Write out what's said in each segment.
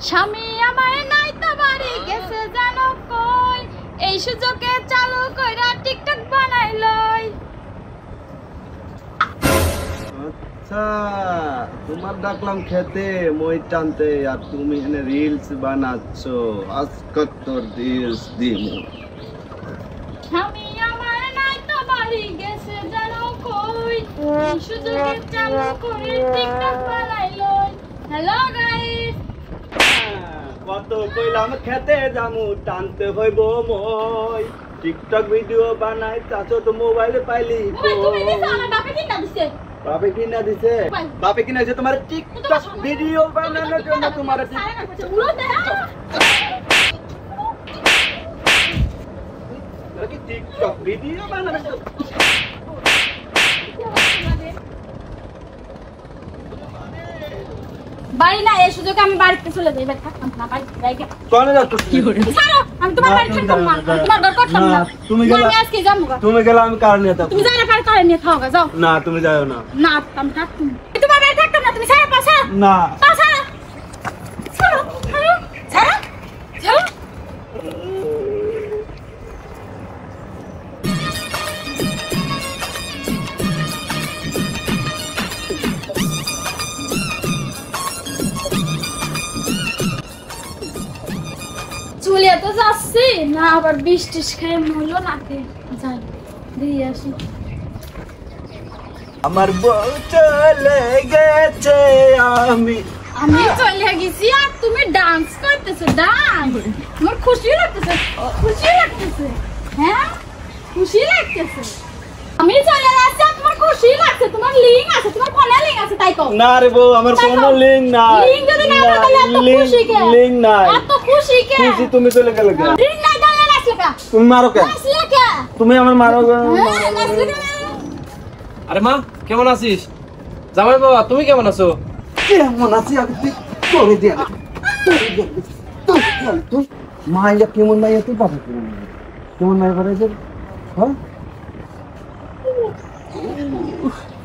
স্বামী আমায় নাই তো বাড়ি গেছে জানো কই, এই সুযোগে চালু কইরা টিকটক বানাই লই। আচ্ছা তোমার ডাকলাম খেতে মই টানতে আর তুমি এনে রিলস বানাচ্ছ। আজকে তোর রিলস দিমু। স্বামী আমায় নাই তো বাড়ি গেছে জানো কই, এই সুযোগে চালু করে টিকটক বানাই লই। হ্যালো গাইস, কত কইলাম খেতে যামু টানতে হইব মই, টিকটক ভিডিও বানাই চাচো তো মোবাইলে পাইলি তুমি দিছ আমার বাপে কিনা দিছে। বাপে কিনা দিছে? বাপে কিনা দিছে তোমার টিকটক ভিডিও বানানোর জন্য? তোমার টিকটক ভিডিও বানানোর জন্য বাড়ি না, এই সুযোগে আমি বাড়িতে চলে যাই। ভাই থাকতাম না বাড়িতে যাইগে। চলে যাচ্ছ কি করে? ছাড়ো, আমি তোমার বাড়ি থাকতাম না, তোমার ঘর করতাম না। তুমি গেলে আমি আজকে যাবো। তুমি গেলে আমি কার নিয়ে থাকবো? তুমি যারা পারে তারে নিয়ে থাকো, যাও। না তুমি যাও না। না আমি থাকতাম, তোমার বাড়ি থাকতাম না। তুমি ছাড়ো, পাছা না পাছা ছাড়ো ছাড়ো ছাড়ো ছাড়ো। চলিয়া তো যাচ্ছি না, আবার বৃষ্টি খেয়ে মরলো নাকি। যাই দিয়ে আসি। আমার বউ চলে গেছে, আমি চলে গেছি আর তুমি ডান্স করতেছো। ডান্স আমার খুশি লাগতেছে, খুশি লাগতেছে। হ্যাঁ খুশি লাগতেছে। আমি চলে যাচ্ছি আর তোমার খুশি লাগছে। তোমার লিঙ্ক আছে, তোমার ফোনে লিঙ্ক আছে তাই কও। না রে বউ, আমার কোনো লিঙ্ক নাই। লিঙ্ক যদি না থাকে তাহলে এত খুশি কে? লিঙ্ক নাই। এত খুশি কে? খুশি তুমি চলে গেলে কে? লিঙ্ক নাই তাহলে নাচলে কে? তুমি মারো কে? নাচলে কে? তুমি আমার মারো কে? নাচলে কে? আরে মা কেমন আছিস? জামাই বাবা তুমি কেমন আছো? কেমন আছি আমি তুই করে দিয়া তুই মাইয়া কেমন মাইয়া তুই পাবো কেমন মাইয়া করেছে? হ্যাঁ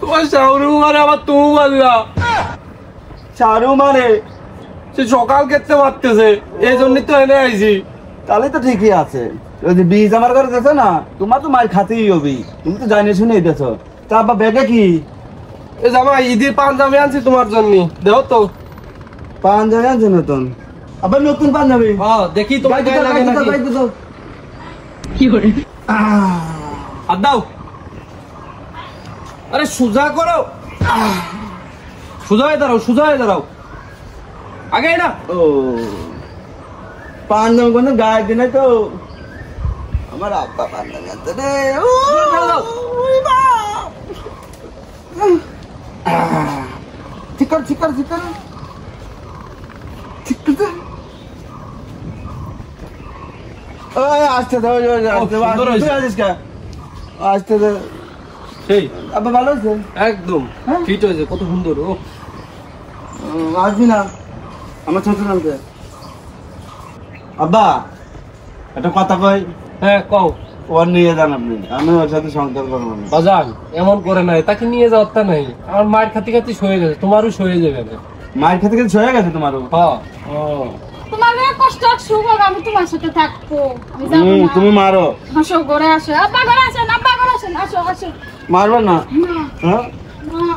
তোমার শাহরু মানে আবার তুমি বললা চারু মানে সে সকাল খেতে পারতেছে, এই জন্যই তো এনে আইছি। তাহলে তো ঠিকই আছে। ওই যে বীজ আমার ঘরে দেখো না, তোমার তো মায়ের খাতেই হবি। তুমি তো জানিয়ে শুনেই দেখো। তা আবার ব্যাগে কি? এই জামাই ঈদের পাঞ্জাবি আনছি তোমার জন্য, দেখো তো। পাঞ্জাবি আনছো নতুন? আবার নতুন পাঞ্জাবি? হ্যাঁ দেখি তোমার গায়ে লাগে নাকি। কি করে আর দাও। আরে সোজা করো, সোজা হয়ে দাঁড়াও, সোজা হয়ে দাঁড়াও। আগে না ও পাঞ্জাবি কোনো গায়ে দিনে তো আমার আব্বা পাঞ্জাবি আনতে রে। ঠিক কর ঠিক কর ঠিক কর ঠিক কর। ওই আসতে দাও, আসতে দাও। সেই আব্বা ভালো আছে? একদম হ্যাঁ? ফিট হয়েছে, কত সুন্দর। ও আসবি না আমার ছোট নামতে? আব্বা একটা কথা কই। হ্যাঁ কও। ওর নিয়ে যান আপনি, আমি ওর সাথে সংসার করবো না। বাজান এমন করে নাই, তাকে নিয়ে যাওয়ার তা নাই। আমার মায়ের খাতি খাতি সয়ে গেছে, তোমারও সয়ে যাবে। মায়ের খেতে খেতে হয়ে গেছে তোমারও? হ্যাঁ তোমার কষ্ট সুখ হবে, আমি তোমার সাথে থাকবো। আমি যাবো না। তুমি মারো। আসো ঘরে আসো, আব্বা ঘরে আসেন, আব্বা ঘরে আসেন, আসো আসো। মারবে না? না হ্যাঁ না